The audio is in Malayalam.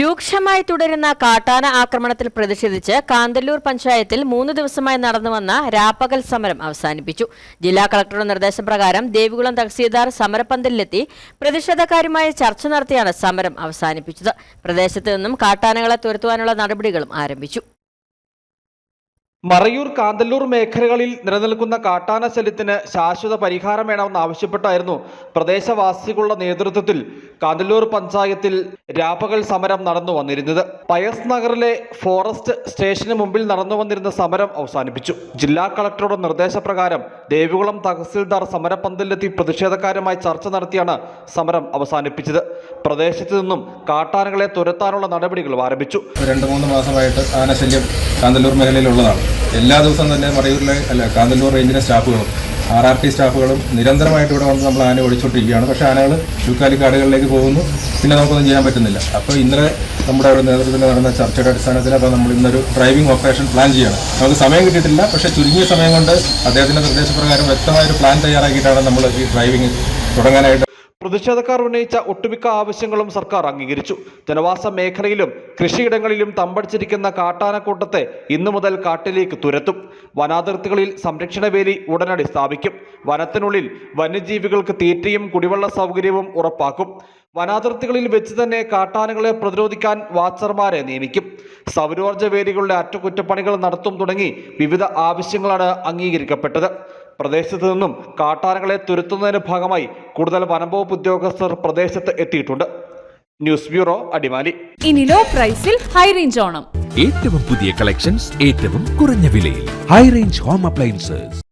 രൂക്ഷമായി തുടരുന്ന കാട്ടാന ആക്രമണത്തിൽ പ്രതിഷേധിച്ച് കാന്തല്ലൂർ പഞ്ചായത്തിൽ 3 ദിവസമായി നടന്നുവന്ന രാപ്പകൽ സമരം അവസാനിപ്പിച്ചു. ജില്ലാ കളക്ടറുടെ നിർദ്ദേശപ്രകാരം ദേവികുളം തഹസീൽദാർ സമരപന്തലിലെത്തി പ്രതിഷേധക്കാരുമായി ചർച്ച നടത്തിയാണ് സമരം അവസാനിപ്പിച്ചത്. പ്രദേശത്ത് നിന്നും കാട്ടാനകളെ തുരത്തുവാനുള്ള നടപടികളും ആരംഭിച്ചു. മറയൂർ കാന്തല്ലൂർ മേഖലകളിൽ നിലനിൽക്കുന്ന കാട്ടാന ശല്യത്തിന് ശാശ്വത പരിഹാരം വേണമെന്നാവശ്യപ്പെട്ടായിരുന്നു പ്രദേശവാസികളുടെ നേതൃത്വത്തിൽ കാന്തല്ലൂർ പഞ്ചായത്തിൽ രാപ്പകൽ സമരം നടന്നു വന്നിരുന്നത്. പയസ് നഗറിലെ ഫോറസ്റ്റ് സ്റ്റേഷന് മുമ്പിൽ നടന്നു വന്നിരുന്ന സമരം അവസാനിപ്പിച്ചു. ജില്ലാ കളക്ടറുടെ നിർദ്ദേശപ്രകാരം ദേവികുളം തഹസീൽദാർ സമരപന്തലിലെത്തി പ്രതിഷേധക്കാരുമായി ചർച്ച നടത്തിയാണ് സമരം അവസാനിപ്പിച്ചത്. പ്രദേശത്ത് നിന്നും കാട്ടാനകളെ തുരത്താനുള്ള നടപടികളും ആരംഭിച്ചു. 2-3 മാസമായിട്ട് ആനശല്യം കാന്തല്ലൂർ മേഖലയിലുള്ളതാണ്. എല്ലാ ദിവസവും തന്നെ മറയൂരിലെ കാന്തല്ലൂർ റേഞ്ചിലെ സ്റ്റാഫുകളും RRT സ്റ്റാഫുകളും നിരന്തരമായിട്ട് ഇവിടെ വന്ന് നമ്മൾ ആന ഓടിച്ചുകൊണ്ടിരിക്കുകയാണ്. പക്ഷേ ആനകൾ ചുക്കാലി കാടുകളിലേക്ക് പോകുന്നു, പിന്നെ നമുക്കൊന്നും ചെയ്യാൻ പറ്റുന്നില്ല. അപ്പോൾ ഇന്നലെ നമ്മുടെ ഒരു നേതൃത്വത്തിൽ നടന്ന ചർച്ചയുടെ അടിസ്ഥാനത്തിൽ അപ്പോൾ നമ്മൾ ഇന്നൊരു ഡ്രൈവിംഗ് ഓപ്പറേഷൻ പ്ലാൻ ചെയ്യണം. നമുക്ക് സമയം കിട്ടിയിട്ടില്ല, പക്ഷേ ചുരുങ്ങിയ സമയം കൊണ്ട് അദ്ദേഹത്തിൻ്റെ നിർദ്ദേശപ്രകാരം വ്യക്തമായൊരു പ്ലാൻ തയ്യാറാക്കിയിട്ടാണ് നമ്മൾ ഈ ഡ്രൈവിംഗ് തുടങ്ങാനായിട്ട്. പ്രതിഷേധക്കാർ ഉന്നയിച്ച ഒട്ടുമിക്ക ആവശ്യങ്ങളും സർക്കാർ അംഗീകരിച്ചു. ജനവാസ മേഖലയിലും കൃഷിയിടങ്ങളിലും തമ്പടിച്ചിരിക്കുന്ന കാട്ടാനക്കൂട്ടത്തെ ഇന്നു മുതൽ കാട്ടിലേക്ക് തുരത്തും. വനാതിർത്തികളിൽ സംരക്ഷണ വേലി ഉടനടി സ്ഥാപിക്കും. വനത്തിനുള്ളിൽ വന്യജീവികൾക്ക് തീറ്റയും കുടിവെള്ള സൗകര്യവും ഉറപ്പാക്കും. വനാതിർത്തികളിൽ വെച്ച് തന്നെ കാട്ടാനകളെ പ്രതിരോധിക്കാൻ വാച്ചർമാരെ നിയമിക്കും. സൗരോർജ്ജ വേലികളുടെ അറ്റകുറ്റപ്പണികൾ നടത്തും തുടങ്ങി വിവിധ ആവശ്യങ്ങളാണ് അംഗീകരിക്കപ്പെട്ടത്. പ്രദേശത്ത് നിന്നും കാട്ടാനകളെ തുരത്തുന്നതിന് ഭാഗമായി കൂടുതൽ വനംവകുപ്പ് ഉദ്യോഗസ്ഥർ പ്രദേശത്ത് എത്തിയിട്ടുണ്ട്. News bureau, Adimali. ഇനി ലോ പ്രൈസിൽ ഹൈ റേഞ്ച് ഓണം. ഏറ്റവും പുതിയ കളക്ഷൻസ് ഏറ്റവും കുറഞ്ഞ വിലയിൽ ഹൈ റേഞ്ച് ഹോം അപ്ലയൻസസ്.